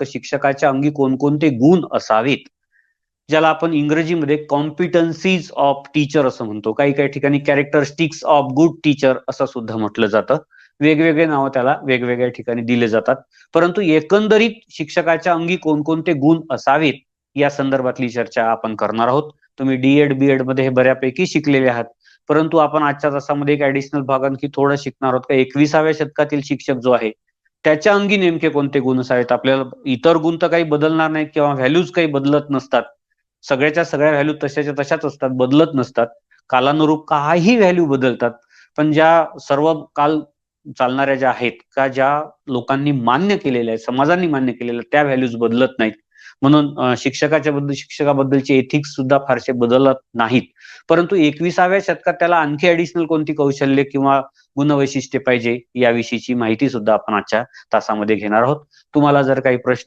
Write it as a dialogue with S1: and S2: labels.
S1: शिक्षकाच्या अंगी कोणकोणते गुण असावेत, ज्याला आपण इंग्रजीमध्ये कॉम्पिटन्सीज ऑफ टीचर असं म्हणतो. काही काही ठिकाणी कॅरेक्टरिस्टिक्स ऑफ गुड टीचर असं सुद्धा म्हटलं जातं. वेगवेगळे नाव त्याला वेगवेगळ्या ठिकाणी दिले जातात. परंतु एकंदरीत शिक्षकाच्या अंगी कोणकोणते गुण असावेत या संदर्भातली चर्चा आपण करणार आहोत. तुम्ही डीएड बीएड मध्ये हे बऱ्यापैकी शिकलेले आहात, परंतु आपण आजच्या तासामध्ये एक ऍडिशनल भाग आणखी थोडं शिकणार आहोत. का 21व्या शतकातील शिक्षक जो आहे त्याच्या अंगी नेमके कोणते गुण असावेत. आपल्याला इतर गुण तर काही बदलणार नाहीत किंवा व्हॅल्यूज काही बदलत नसतात. सगळ्याच्या सगळ्या व्हॅल्यू तशाच्या तशाच असतात, बदलत नसतात. कालानुरूप काही व्हॅल्यू बदलतात, पण ज्या सर्व काल चालणाऱ्या ज्या आहेत का, ज्या लोकांनी मान्य केलेल्या आहेत, समाजाने मान्य केलेल्या त्या व्हॅल्यूज बदलत नाहीत. म्हणून शिक्षकाबद्दलचे एथिक्स सुद्धा फारसे बदलत नाहीत. परंतु 21व्या शतकात त्याला आणखी ऍडिशनल कोणती कौशल्य किंवा गुणवैशिष्ट्ये पाहिजे याविषयीची माहिती सुद्धा आपण आजच्या तासामध्ये घेणार आहोत. तुम्हाला जर काही प्रश्न